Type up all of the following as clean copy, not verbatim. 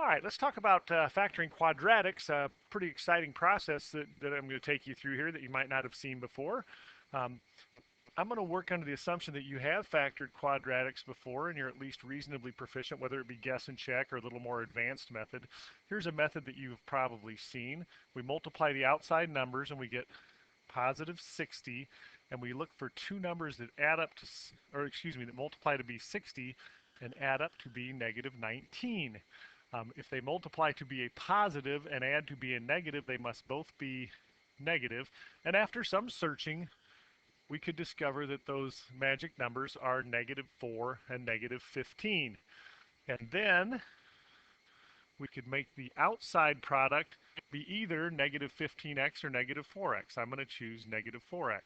All right, let's talk about factoring quadratics, a pretty exciting process that I'm going to take you through here that you might not have seen before. Um, I'm going to work under the assumption that you have factored quadratics before and you're at least reasonably proficient, whether it be guess and check or a little more advanced method. Here's a method that you've probably seen. We multiply the outside numbers and we get positive 60, and we look for two numbers that add up to, or excuse me, that multiply to be 60 and add up to be negative 19. If they multiply to be a positive and add to be a negative, they must both be negative. And after some searching, we could discover that those magic numbers are negative 4 and negative 15. And then we could make the outside product be either negative 15x or negative 4x. I'm going to choose negative 4x.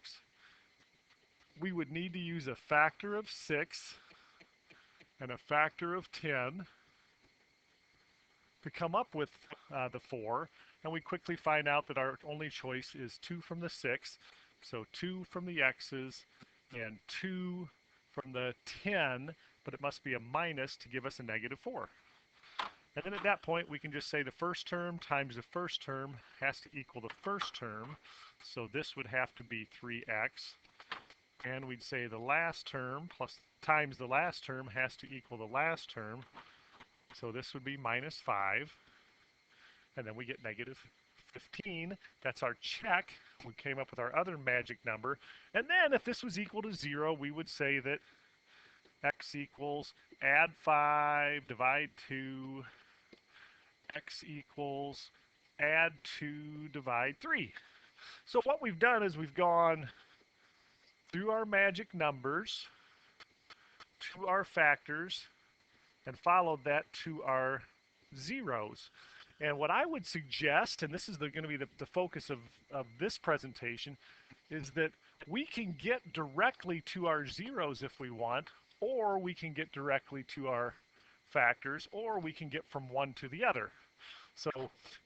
We would need to use a factor of 6 and a factor of 10 to come up with the 4, and we quickly find out that our only choice is 2 from the 6, so 2 from the x's and 2 from the 10, but it must be a minus to give us a negative 4. And then at that point we can just say the first term times the first term has to equal the first term, so this would have to be 3x, and we'd say the last term plus times the last term has to equal the last term, so this would be minus 5, and then we get negative 15. That's our check. We came up with our other magic number. And then if this was equal to 0, we would say that x equals add 5, divide 2, x equals add 2, divide 3. So what we've done is we've gone through our magic numbers to our factors and followed that to our zeros. And what I would suggest, and this is going to be the focus of this presentation, is that we can get directly to our zeros if we want, or we can get directly to our factors, or we can get from one to the other. So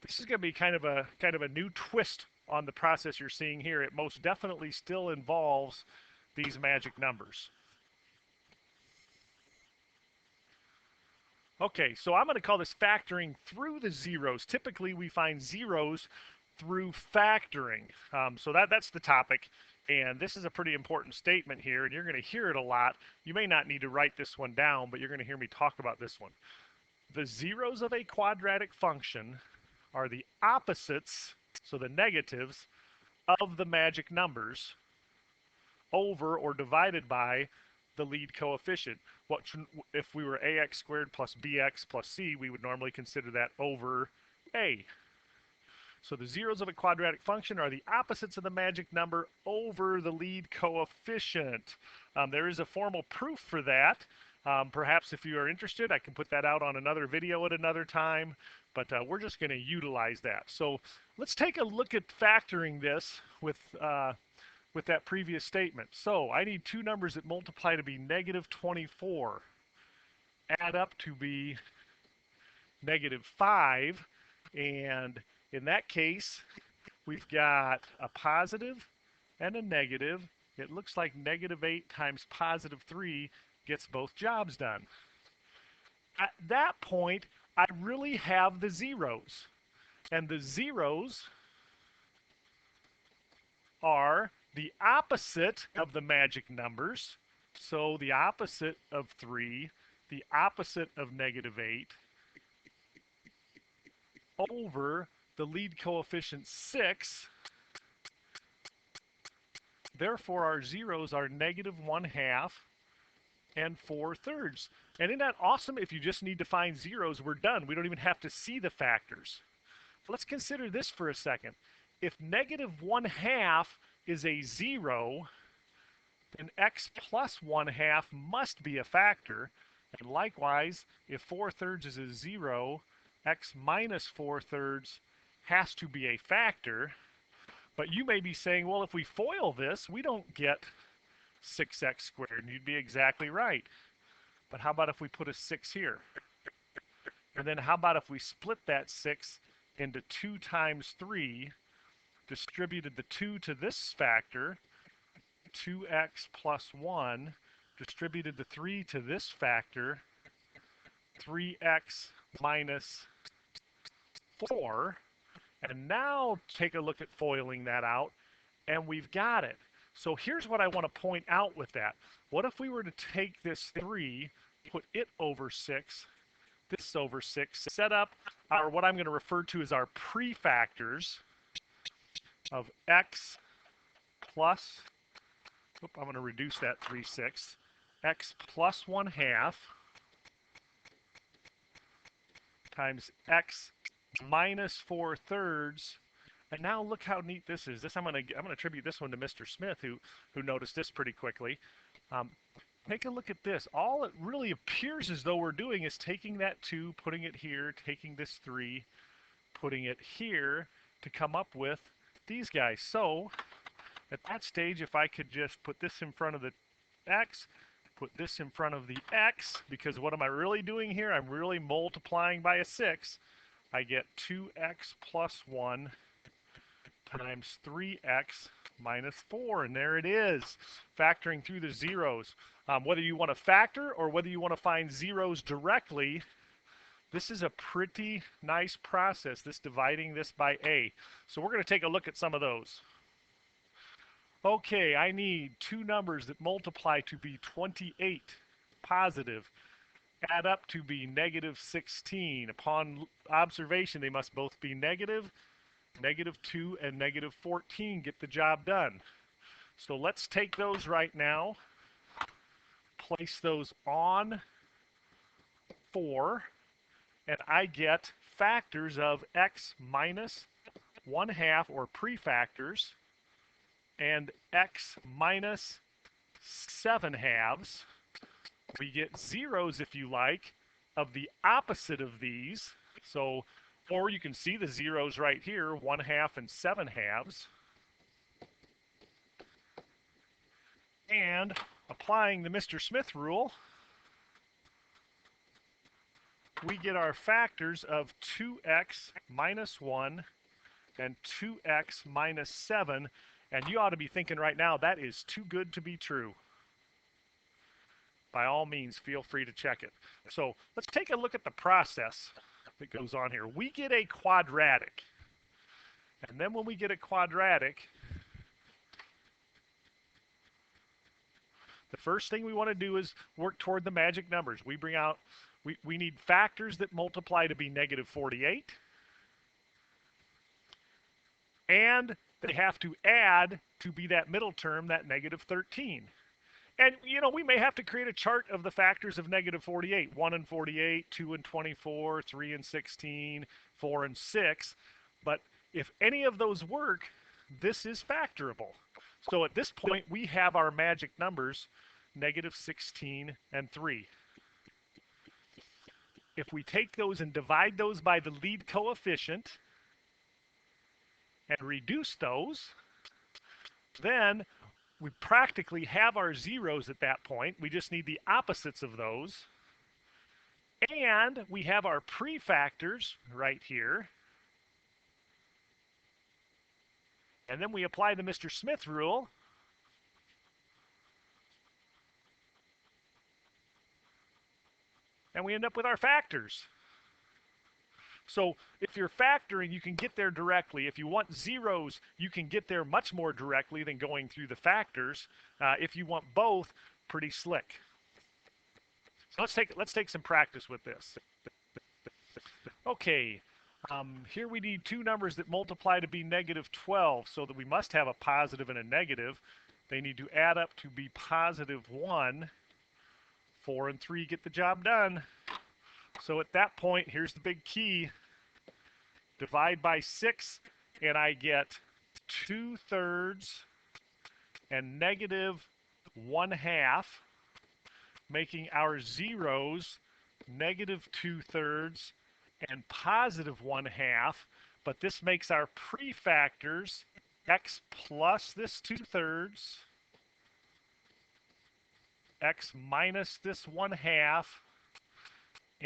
this is going to be kind of a new twist on the process you're seeing here. It most definitely still involves these magic numbers. Okay, so I'm going to call this factoring through the zeros. Typically, we find zeros through factoring. So that's the topic. And this is a pretty important statement here, and you're going to hear it a lot. You may not need to write this one down, but you're going to hear me talk about this one. The zeros of a quadratic function are the opposites, so the negatives, of the magic numbers over or divided by the lead coefficient. What if we were ax squared plus bx plus c, we would normally consider that over a. So the zeros of a quadratic function are the opposites of the magic number over the lead coefficient. There is a formal proof for that. Perhaps if you are interested, I can put that out on another video at another time, but we're just going to utilize that. So let's take a look at factoring this with that previous statement. So I need two numbers that multiply to be negative 24, add up to be negative 5, and in that case, we've got a positive and a negative. It looks like negative 8 times positive 3 gets both jobs done. At that point, I really have the zeros. And the zeros are the opposite of the magic numbers. So the opposite of 3, the opposite of negative 8, over the lead coefficient 6. Therefore, our zeros are negative 1/2 and 4/3. And isn't that awesome? If you just need to find zeros, we're done. We don't even have to see the factors. Let's consider this for a second. If negative 1/2 is a 0, then x plus 1/2 must be a factor. And likewise, if 4/3 is a 0, x minus 4/3 has to be a factor. But you may be saying, well, if we FOIL this, we don't get 6x squared. And you'd be exactly right. But how about if we put a 6 here? And then how about if we split that 6 into 2 times 3, distributed the 2 to this factor, 2x plus 1, distributed the 3 to this factor, 3x minus 4. And now take a look at foiling that out, and we've got it. So here's what I want to point out with that. What if we were to take this 3, put it over 6, this over 6, set up our what I'm going to refer to as our prefactors of x plus, I'm going to reduce that 3/6, x plus 1/2 times x minus 4/3. And now look how neat this is. This I'm gonna attribute this one to Mr. Smith, who noticed this pretty quickly. Take a look at this. All it really appears as though we're doing is taking that 2, putting it here, taking this 3, putting it here to come up with these guys. So at that stage, if I could just put this in front of the x, put this in front of the x, because what am I really doing here? I'm really multiplying by a 6. I get 2x plus 1 times 3x minus 4, and there it is, factoring through the zeros. Whether you want to factor or whether you want to find zeros directly, this is a pretty nice process, this dividing this by a. So we're going to take a look at some of those. Okay, I need two numbers that multiply to be 28, positive, add up to be negative 16. Upon observation, they must both be negative. Negative 2 and negative 14 get the job done. So let's take those right now, place those on 4, and I get factors of x minus 1/2, or prefactors, and x minus 7/2. We get zeros, if you like, of the opposite of these. So, or you can see the zeros right here, 1/2 and 7/2. And applying the Mr. Smith rule, we get our factors of 2x minus 1 and 2x minus 7. And you ought to be thinking right now, that is too good to be true. By all means, feel free to check it. So let's take a look at the process that goes on here. We get a quadratic. And then when we get a quadratic, the first thing we want to do is work toward the magic numbers. We bring out, we need factors that multiply to be negative 48. And they have to add to be that middle term, that negative 13. And, you know, we may have to create a chart of the factors of negative 48. 1 and 48, 2 and 24, 3 and 16, 4 and 6. But if any of those work, this is factorable. So at this point, we have our magic numbers, negative 16 and 3. If we take those and divide those by the lead coefficient and reduce those, then we practically have our zeros at that point. We just need the opposites of those. And we have our prefactors right here. And then we apply the Mr. Smith rule. And we end up with our factors. So if you're factoring, you can get there directly. If you want zeros, you can get there much more directly than going through the factors. If you want both, pretty slick. So let's take some practice with this. Okay, here we need two numbers that multiply to be negative 12, so that we must have a positive and a negative. They need to add up to be positive 1. 4 and 3 get the job done. So at that point, here's the big key. Divide by 6, and I get 2/3 and negative 1/2, making our zeros negative 2/3 and positive 1/2. But this makes our prefactors x plus this 2/3, x minus this 1/2,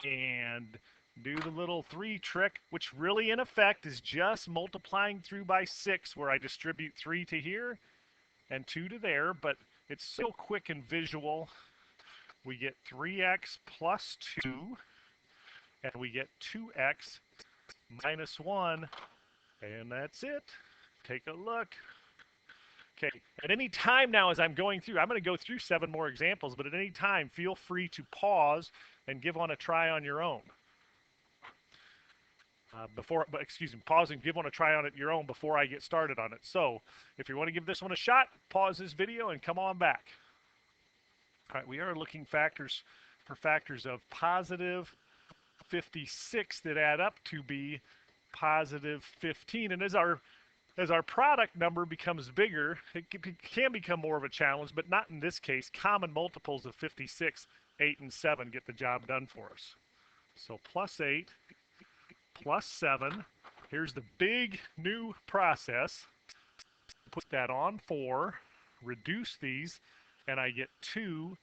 and do the little 3 trick, which really in effect is just multiplying through by 6, where I distribute 3 to here and 2 to there, but it's so quick and visual. We get 3x plus 2, and we get 2x minus 1, and that's it. Take a look. Okay, at any time now as I'm going through, I'm going to go through 7 more examples, but at any time, feel free to pause and give one a try on your own. Pause and give one a try on it your own before I get started on it. So, if you want to give this one a shot, pause this video and come on back. All right, we are looking for factors of positive 56 that add up to be positive 15. And as our product number becomes bigger, it can become more of a challenge, but not in this case. Common multiples of 56, 8, and 7 get the job done for us. So plus 8, plus 7. Here's the big new process. Put that on 4, reduce these, and I get 2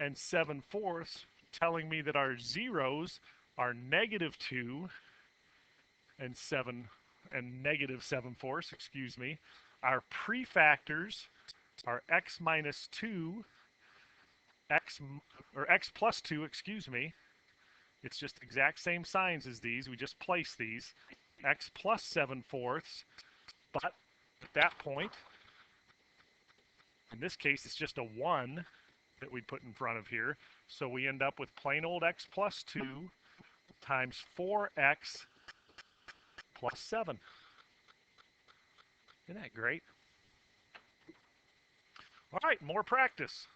and 7/4, telling me that our zeros are negative 2 and negative 7/4, excuse me. Our prefactors are x minus 2, x plus 2, excuse me. It's just exact same signs as these. We just place these. X plus 7/4. But at that point, in this case, it's just a 1 that we put in front of here. So we end up with plain old x plus 2 times 4x plus 7. Isn't that great? All right, more practice.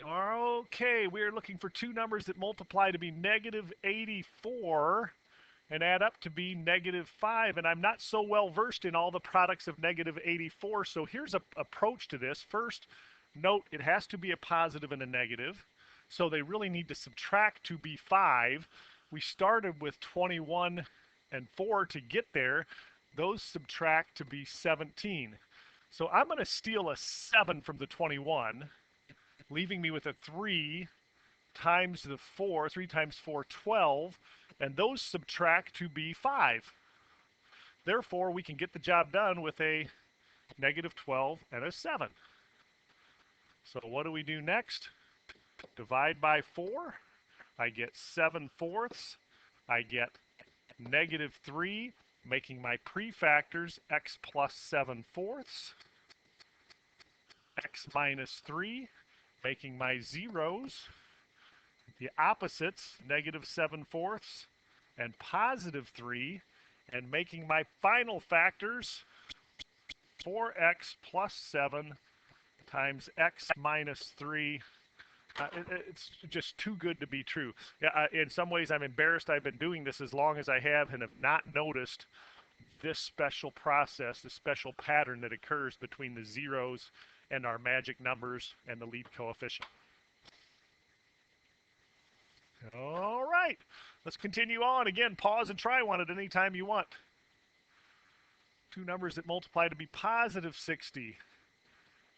Okay, we are looking for two numbers that multiply to be negative 84 and add up to be negative 5. And I'm not so well versed in all the products of negative 84, so here's an approach to this. First, note it has to be a positive and a negative, so they really need to subtract to be 5. We started with 21 and 4 to get there. Those subtract to be 17. So I'm going to steal a 7 from the 21, leaving me with a 3 times the 4. 3 times 4, 12. And those subtract to be 5. Therefore, we can get the job done with a negative 12 and a 7. So what do we do next? Divide by 4. I get 7/4. I get negative 3, making my prefactors x plus 7/4, x minus 3, making my zeros the opposites, negative 7/4 and positive 3, and making my final factors 4x plus 7 times x minus 3. It's just too good to be true. Yeah, in some ways, I'm embarrassed I've been doing this as long as I have and have not noticed this special process, this special pattern that occurs between the zeros and our magic numbers and the lead coefficient. All right, let's continue on. Again, pause and try one at any time you want. Two numbers that multiply to be positive 60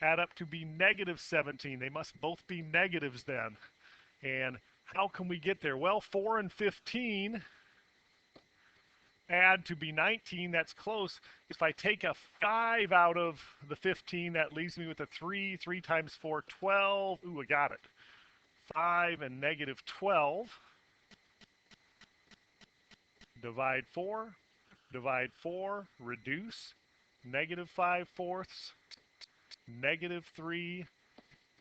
add up to be negative 17. They must both be negatives then. And how can we get there? Well, 4 and 15 add to be 19. That's close. If I take a 5 out of the 15, that leaves me with a 3. 3 times 4, 12. Ooh, I got it. 5 and negative 12. Divide 4. Divide 4. Reduce. Negative 5/4. Negative 3.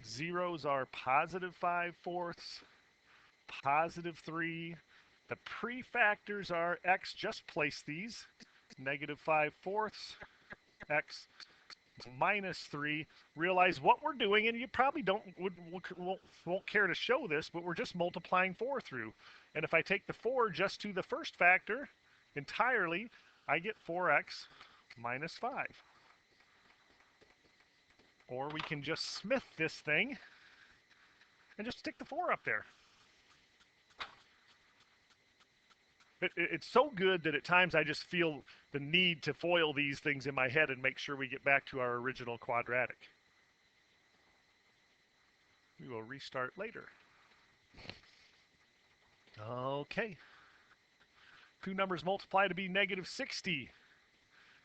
Zeros are positive 5/4. Positive 3. The prefactors are x. Just place these. Negative 5/4. X minus 3. Realize what we're doing, and you probably won't care to show this, but we're just multiplying 4 through. And if I take the 4 just to the first factor entirely, I get 4x minus 5. Or we can just smith this thing and just stick the 4 up there. It's so good that at times I just feel the need to foil these things in my head and make sure we get back to our original quadratic. We will restart later. Okay. Two numbers multiply to be negative 60.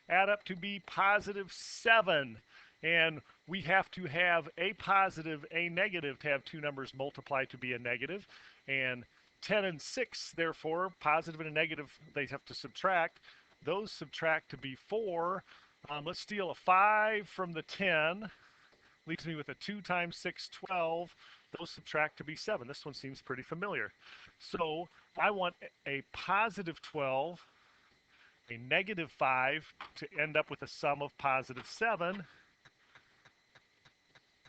Add up to be positive 7. And we have to have a positive, a negative to have two numbers multiply to be a negative. And 10 and 6, therefore, positive and a negative, they have to subtract. Those subtract to be 4. Let's steal a 5 from the 10. Leaves me with a 2 times 6, 12. Those subtract to be 7. This one seems pretty familiar. So I want a positive 12, a negative 5 to end up with a sum of positive 7.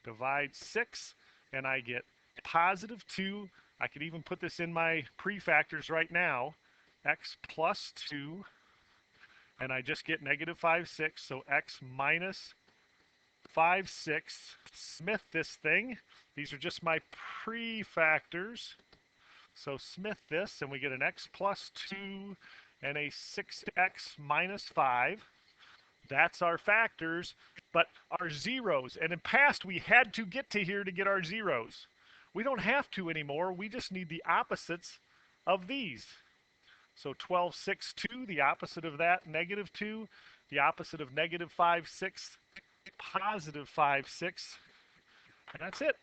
Divide 6, and I get positive 2. I could even put this in my prefactors right now. X plus 2, and I just get negative 5, 6. So x minus 5, 6. Smith this thing. These are just my prefactors. So smith this, and we get an x plus 2 and a 6x minus 5. That's our factors, but our zeros. And in past, we had to get to here to get our zeros. We don't have to anymore. We just need the opposites of these. So 12, 6, 2, the opposite of that, negative 2. The opposite of negative 5, 6, positive 5, 6. And that's it.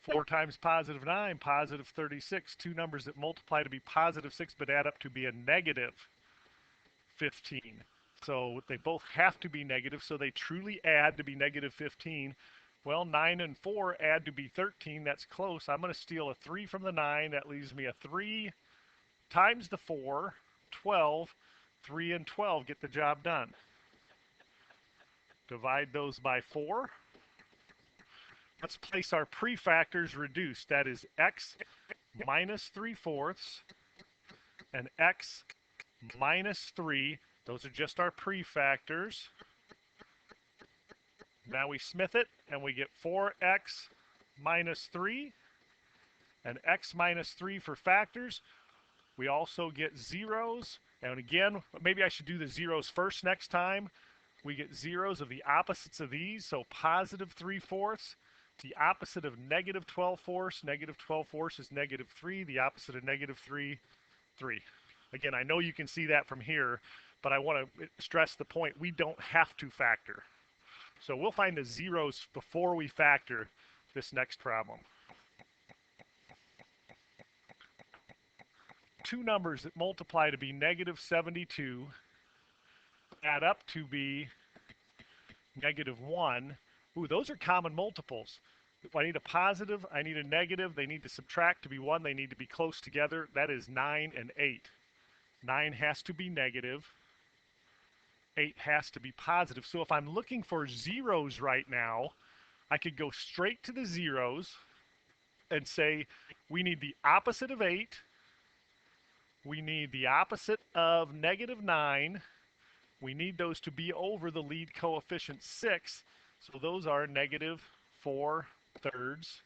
4 times positive 9, positive 36. Two numbers that multiply to be positive 6 but add up to be a negative 15. So they both have to be negative, so they truly add to be negative 15. Well, 9 and 4 add to be 13. That's close. I'm going to steal a 3 from the 9. That leaves me a 3 times the 4, 12. 3 and 12 get the job done. Divide those by 4. Let's place our prefactors reduced. That is x minus 3/4 and x minus 3. Those are just our prefactors. Now we smith it, and we get 4x minus 3 and x minus 3 for factors. We also get zeros. And again, maybe I should do the zeros first next time. We get zeros of the opposites of these, so positive 3/4. The opposite of negative 12/4. Negative 12/4 is negative 3. The opposite of negative 3, 3. Again, I know you can see that from here, but I want to stress the point. We don't have to factor. So we'll find the zeros before we factor this next problem. Two numbers that multiply to be negative 72 add up to be negative 1. Ooh, those are common multiples. If I need a positive, I need a negative. They need to subtract to be 1. They need to be close together. That is 9 and 8. 9 has to be negative. 8 has to be positive. So if I'm looking for zeros right now, I could go straight to the zeros and say we need the opposite of 8. We need the opposite of negative 9. We need those to be over the lead coefficient 6. So those are negative 4/3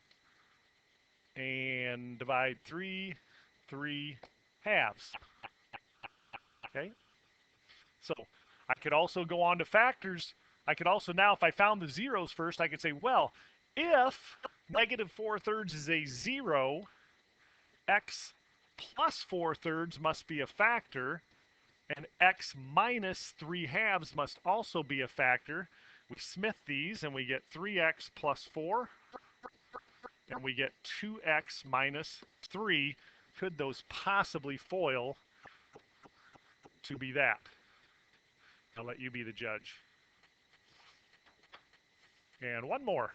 and divide 3, 3/2. Okay? So I could also go on to factors. I could also now, if I found the zeros first, I could say, well, if negative 4/3 is a 0, x plus 4/3 must be a factor, and x minus 3/2 must also be a factor. We smith these, and we get 3x plus 4, and we get 2x minus 3. Could those possibly foil to be that? I'll let you be the judge. And one more.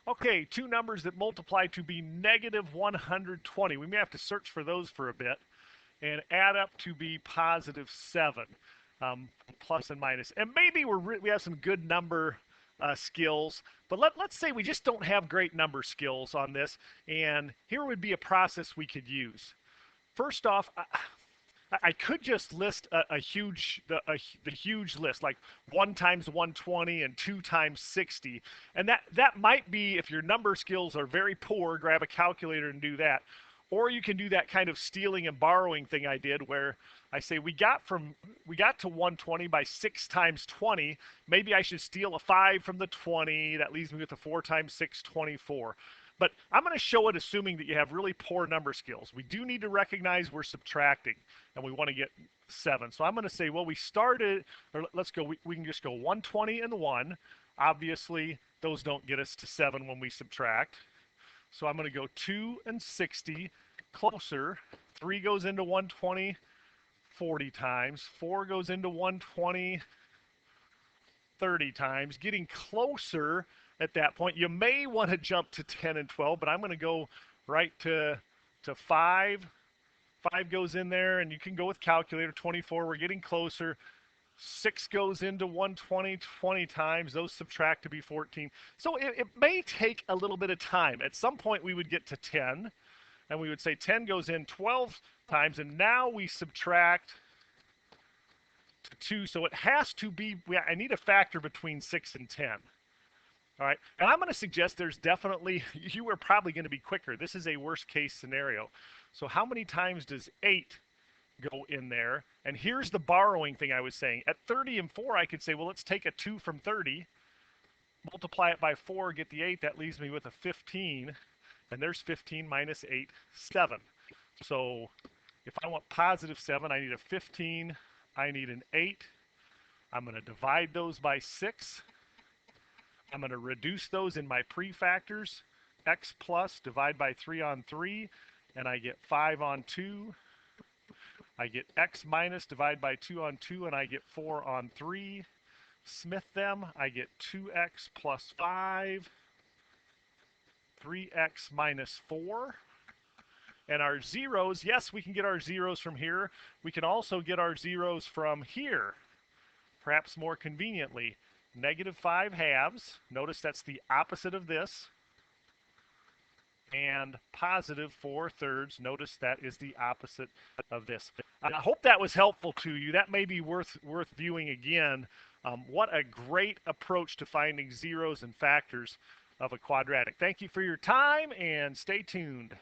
Okay, two numbers that multiply to be negative 120. We may have to search for those for a bit. And add up to be positive 7. Plus and minus. And maybe we have some good number skills, but let's say we just don't have great number skills on this, and here would be a process we could use. First off, I could just list the huge list, like 1 times 120 and 2 times 60, and that might be, if your number skills are very poor, grab a calculator and do that. Or you can do that kind of stealing and borrowing thing I did, where I say we got to 120 by 6 times 20. Maybe I should steal a 5 from the 20. That leaves me with a 4 times 6, 24. But I'm going to show it assuming that you have really poor number skills. We do need to recognize we're subtracting, and we want to get 7. So I'm going to say, well, we started, or let's go, we can just go 120 and 1. Obviously, those don't get us to 7 when we subtract. So I'm going to go 2 and 60, closer. 3 goes into 120 40 times. 4 goes into 120 30 times, getting closer at that point. You may want to jump to 10 and 12, but I'm going to go right to 5. 5 goes in there, and you can go with calculator. 24, we're getting closer. 6 goes into 120 20 times. Those subtract to be 14. So it may take a little bit of time. At some point, we would get to 10, and we would say 10 goes in 12 times, and now we subtract to 2. So it has to be, I need a factor between 6 and 10. All right, and I'm going to suggest there's definitely, you are probably going to be quicker. This is a worst case scenario. So how many times does 8 go in there? And here's the borrowing thing I was saying. At 30 and 4, I could say, well, let's take a 2 from 30, multiply it by 4, get the 8. That leaves me with a 15. And there's 15 minus 8, 7. So if I want positive 7, I need a 15. I need an 8. I'm going to divide those by 6. I'm going to reduce those in my prefactors. X plus, divide by 3 on 3, and I get 5 on 2. I get X minus, divide by 2 on 2, and I get 4 on 3. Smith them, I get 2x plus 5, 3x minus 4. And our zeros, yes, we can get our zeros from here. We can also get our zeros from here, perhaps more conveniently. Negative 5 halves. Notice that's the opposite of this. And positive 4 thirds. Notice that is the opposite of this. I hope that was helpful to you. That may be worth viewing again. What a great approach to finding zeros and factors of a quadratic. Thank you for your time, and stay tuned.